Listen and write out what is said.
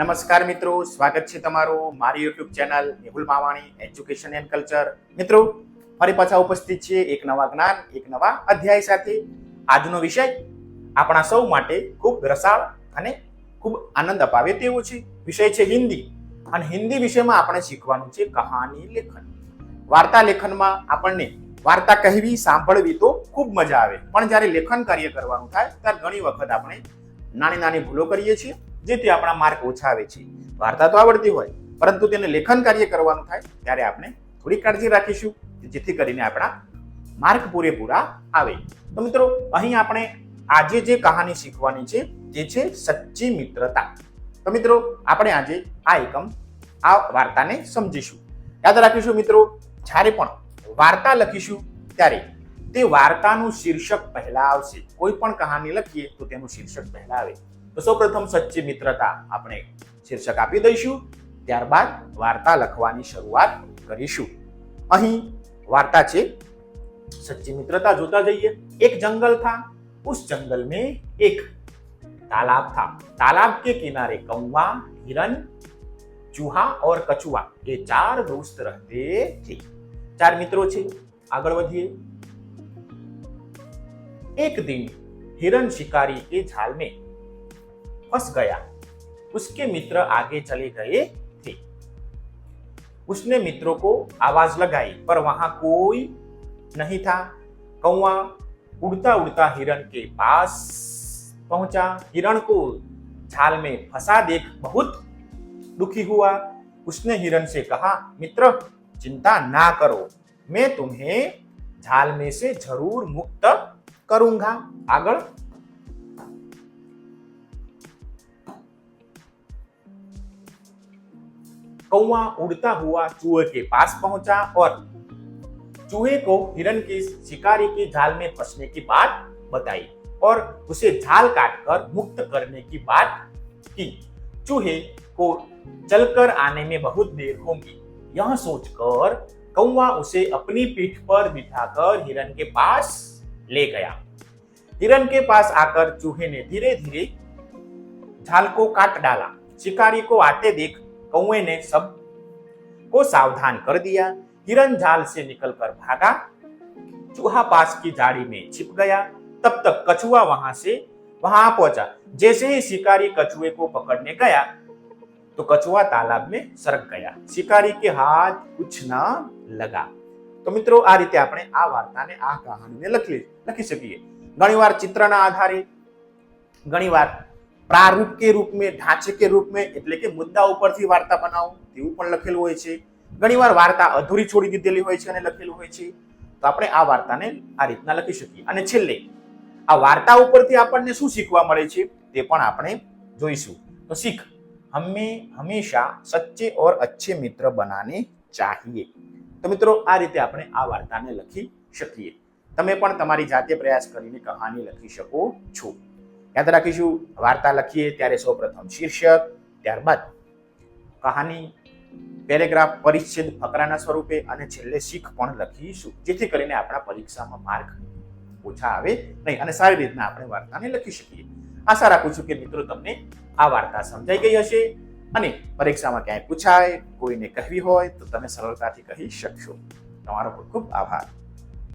નમસ્કાર મિત્રો, સ્વાગત છે તમારું મારી YouTube channel Mehul Mavani education and culture. મિત્રો, ફરી પાછા ઉપસ્થિત છીએ એક નવા જ્ઞાન, એક નવા અધ્યાય સાથે. આજનો વિષય આપણા સૌ માટે ખૂબ રસાળ અને ખૂબ આનંદ અપાવે તેવો છે. વિષય છે હિન્દી, અને હિન્દી વિષયમાં આપણે શીખવાનું છે કહાની લેખન. વાર્તા લેખનમાં આપણને વાર્તા કહેવી, સાંભળવી તો ખૂબ મજા આવે, પણ જ્યારે લેખન કાર્ય કરવાનું થાય ત્યારે ઘણી વખત આપણે નાની નાની ભૂલો કરીએ છીએ, જેથી આપણા માર્ક ઓછા આવે છે. વાર્તા તો આવડતી હોય, પરંતુ તેને લેખન કાર્ય કરવાનું થાય ત્યારે આપણે થોડી કાળજી રાખીશું, જેથી કરીને આપણા માર્ક પૂરેપૂરા આવે. તો મિત્રો, અહીં આપણે આજે જે કહાની શીખવાની છે તે છે સચ્ચી મિત્રતા. તો મિત્રો, આપણે આજે આ વાર્તાને સમજીશું. યાદ રાખીશું મિત્રો, જ્યારે પણ વાર્તા લખીશું ત્યારે તે વાર્તાનું શીર્ષક પહેલા આવશે. કોઈ પણ કહાની લખીએ તો તેનું શીર્ષક પહેલા આવે. તો સૌપ્રથમ સચ્ચી મિત્રતા આપણે શીર્ષક આપી દઈશું, ત્યારબાદ વાર્તા લખવાની શરૂઆત કરીશું. અહીં વાર્તા છે સચ્ચી મિત્રતા. જોતા જઈએ. એક જંગલ था, उस जंगल में एक तालाब था. तालाब के किनारे कौवा, हिरन, चूहा और कछुआ ये चार दोस्त रहते थे. चार મિત્રો છે. આગળ વધીએ. एक दिन हिरन शिकारी के जाल में फंस गया. उसके मित्र आगे चले गए थे. उसने मित्रों को आवाज लगाई, पर वहां कोई नहीं था. कौवा उड़ता उड़ता हिरन के पास पहुंचा. हिरण को जाल में फंसा देख बहुत दुखी हुआ. उसने हिरन से कहा, मित्र चिंता ना करो, मैं तुम्हें जाल में से जरूर मुक्त करूंगा. આગળ. कौवा उड़ता हुआ चूहे के पास पहुंचा और चूहे को हिरन की शिकारी के जाल में फंसने की बात बताई और उसे जाल काटकर मुक्त करने की बात की. चूहे को चलकर आने में बहुत देर होगी. यह सोचकर कौवा उसे अपनी पीठ पर बिठाकर हिरन के पास ले गया. हिरन के पास आकर चूहे ने धीरे धीरे जाल को काट डाला. शिकारी को आते देख कौवे ने सब को सावधान कर दिया. हिरन जाल से निकलकर भागा. चूहा पास की झाड़ी में छिप गया. तब तक कछुआ वहां पहुंचा. जैसे ही शिकारी कछुए को पकड़ने गया तो कछुआ तालाब में सरक गया. शिकारी के हाथ कुछ न लगा. તો મિત્રો, આ રીતે આપણે આ વાર્તાને, આ કહાનીને લખી શકીએ. ઘણીવાર ચિત્રના આધારે, ઘણીવાર प्रारूप के रूप में, ढांचे के रूप में, એટલે કે મુદ્દા ઉપરથી વાર્તા બનાવો તેવું પણ લખેલું હોય છે. ઘણીવાર વાર્તા અધૂરી છોડી દીધેલી હોય છે અને લખેલું હોય છે. તો આપણે આ વાર્તાને આ રીતના લખી શકીએ. અને છેલ્લે આ વાર્તા ઉપરથી આપણને શું શીખવા મળે છે તે પણ આપણે જોઈશું. તો શીખ, हमें हमेशा सच्चे और अच्छे मित्र बनाने चाहिए. તો મિત્રો, આ રીતે આપણે આ વાર્તાને લખી શકીએ. તમે પણ તમારી જાતે પ્રયાસ કરીને કહાની લખી શકો છો. યાદ રાખીશું, વાર્તા લખીએ ત્યારે સૌપ્રથમ શીર્ષક, ત્યારબાદ કહાની, પેરેગ્રાફ, પરિચ્છેદ ફકરાના સ્વરૂપે, અને છેલ્લે શીખ પણ લખીશું, જેથી કરીને આપણા પરીક્ષામાં માર્ક ઓછા આવે નહીં અને સારી રીતના આપણે વાર્તાને લખી શકીએ. આશા રાખું છું કે મિત્રો તમને આ વાર્તા સમજાઈ ગઈ હશે અને પરીક્ષામાં ક્યાંય પૂછાય, કોઈને કહેવી હોય તો તમે સરળતાથી કહી શકશો. તમારો ખૂબ ખૂબ આભાર.